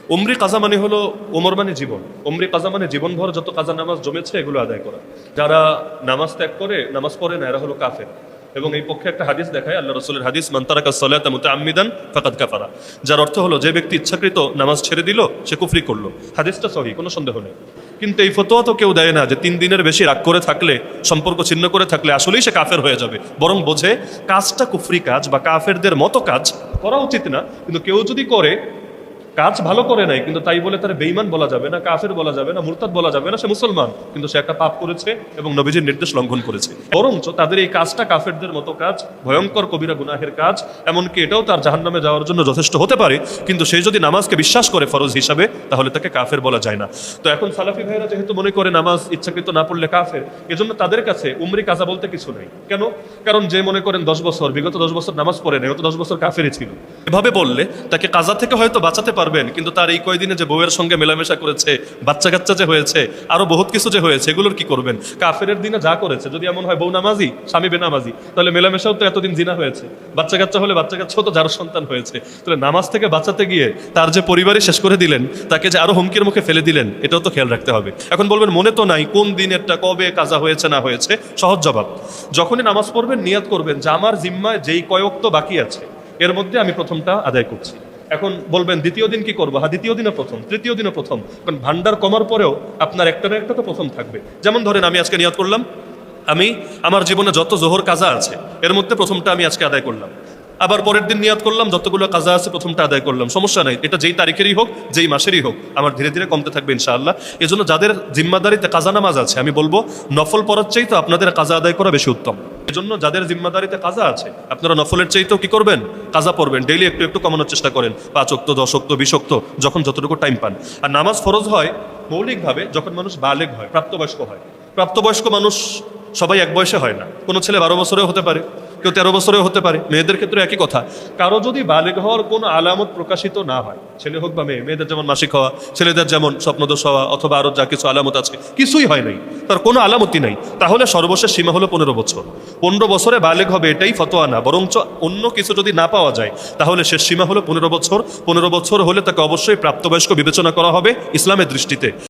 উমরি কাজা মানে হলো ওমর মানে জীবন, উমরি কাজা মানে জীবনভর যত কাজা নামাজ জমেছে এগুলো আদায় করা। যারা নামাজ ত্যাগ করে, নামাজ পড়ে না, এরা হলো কাফের। এবং এই পক্ষে একটা হাদিস দেখায়, আল্লাহ রাসূলের হাদিস, মান তারাকা সালাতা মুতাআম্মিদান ফাকাদ কাফারা। যার অর্থ হলো যে ব্যক্তি ইচ্ছাকৃত নামাজ ছেড়ে দিল সে কুফরি করলো। হাদিসটা সহিহ, কোনো সন্দেহ নেই। কিন্তু এই ফতোয়া তো কেউ দেয় না যে 3 দিনের বেশি রাগ করে থাকলে, সম্পর্ক ছিন্ন করে থাকলে আসলেই সে কাফের হয়ে যাবে। বরং বোঝে কাজটা কুফরি কাজ বা কাফেরদের মতো কাজ করা উচিত না, কিন্তু কেউ যদি করে, কাজ ভালো করে নাই কিন্তু তাই বলে তার বেঈমান বলা যাবে না, কাফের বলা যাবে না, মুরতাদ বলা যাবে না। সে মুসলমান কিন্তু সে একটা পাপ করেছে এবং নবীজির নির্দেশ লঙ্ঘন করেছে। বরঞ্চ তাদের এই কাজটা কাফেরদের মতো কাজ, ভয়ঙ্কর কবিরা গুনাহের কাজ, এমনকি এটাও তার জাহান্নামে যাওয়ার জন্য যথেষ্ট হতে পারে। কিন্তু সে যদি নামাজকে বিশ্বাস করে ফরজ হিসাবে, তাহলে তাকে কাফের বলা যায় না। তো এখন সালাফি ভাইরা যেহেতু মনে করে নামাজ ইচ্ছাকৃত না পড়লে কাফের, এজন্য তাদের কাছে উমরি কাজা বলতে কিছু নেই। কেন? কারণ যে মনে করেন বিগত 10 বছর নামাজ পড়ে নেই, গত 10 বছর কাফেরই ছিল, এভাবে বললে তাকে কাজা থেকে হয়তো বাঁচাতে পারবেন, কিন্তু তার এই কয়দিনে যে বউয়ের সঙ্গে মেলামেশা করেছে, বাচ্চা কাচ্চা যে হয়েছে, আরো বহুত কিছু যে হয়েছে, এগুলোর কি করবেন? কাফেরের দিনে যা করেছে, যদি এমন হয় বউ নামাজি স্বামী বেনামাজি, তাহলে মেলামেশাও তো এতদিন জিনা হয়েছে, বাচ্চা কাচ্চা হলে বাচ্চা কাচ্চাও তো যার সন্তান হয়েছে। তাহলে নামাজ থেকে বাঁচাতে গিয়ে তার যে পরিবারই শেষ করে দিলেন, তাকে যে আরো হুমকির মুখে ফেলে দিলেন, এটাও তো খেয়াল রাখতে হবে। এখন বলবেন মনে তো নাই কোন দিনেরটা কবে কাজা হয়েছে না হয়েছে। সহজ জবাব, যখনই নামাজ পড়বেন নিয়াত করবেন যে আমার জিম্মায় যেই কয়েকটা বাকি আছে এর মধ্যে আমি প্রথমটা আদায় করছি। এখন বলবেন দ্বিতীয় দিন কি করবো? হ্যাঁ, দ্বিতীয় দিনে প্রথম, তৃতীয় দিনে প্রথম, কারণ ভান্ডার কমার পরেও আপনার একটা না একটা তো প্রথম থাকবে। যেমন ধরেন আমি আজকে নিয়াত করলাম আমি আমার জীবনে যত জোহর কাজা আছে এর মধ্যে প্রথমটা আমি আজকে আদায় করলাম। আবার পরের দিন নিয়াত করলাম যতগুলো কাজা আছে প্রথমটা আদায় করলাম। সমস্যা নাই, এটা যেই তারিখেরই হোক, যেই মাসেরই হোক, আমার ধীরে ধীরে কমতে থাকবে ইনশাআল্লাহ। এজন্য যাদের জিম্মাদারিতে কাজা নামাজ আছে, আমি বলবো নফল পড়ার চাইতে আপনাদের কাজা আদায় করা বেশি উত্তম। এজন্য যাদের জিম্মাদারিতে কাজা আছে আপনারা নফলের চাইতেও কি করবেন? কাজা পড়বেন। ডেইলি একটু একটু কমানোর চেষ্টা করেন, 5 ওয়াক্ত, 10 ওয়াক্ত, 20 ওয়াক্ত, যখন যতটুকু টাইম পান। আর নামাজ ফরজ হয় মৌলিকভাবে যখন মানুষ বালেগ হয়, প্রাপ্তবয়স্ক হয়। প্রাপ্তবয়স্ক মানুষ সবাই এক বয়সে হয় না। কোনো ছেলে 12 বছরেও হতে পারে, কেউ 13 বছরেও হতে পারে। মেয়েদের ক্ষেত্রে একই কথা। কারো যদি বালেগ হওয়ার কোনো আলামত প্রকাশিত না হয়, ছেলে হোক বা মেয়ে, মেয়েদের যেমন মাসিক হওয়া, ছেলেদের যেমন স্বপ্নদোষ হওয়া, অথবা আরো যা কিছু আলামত আছে, কিছুই হয় নাই, তার কোনো আলামতই নাই, তাহলে সর্বশেষ সীমা হলো 15 বছর। 15 বছরে বালেগ হবে এটাই ফতোয়া না, বরঞ্চ অন্য কিছু যদি না পাওয়া যায় তাহলে শেষ সীমা হলো 15 বছর। 15 বছর হলে তাকে অবশ্যই প্রাপ্তবয়স্ক বিবেচনা করা হবে ইসলামের দৃষ্টিতে।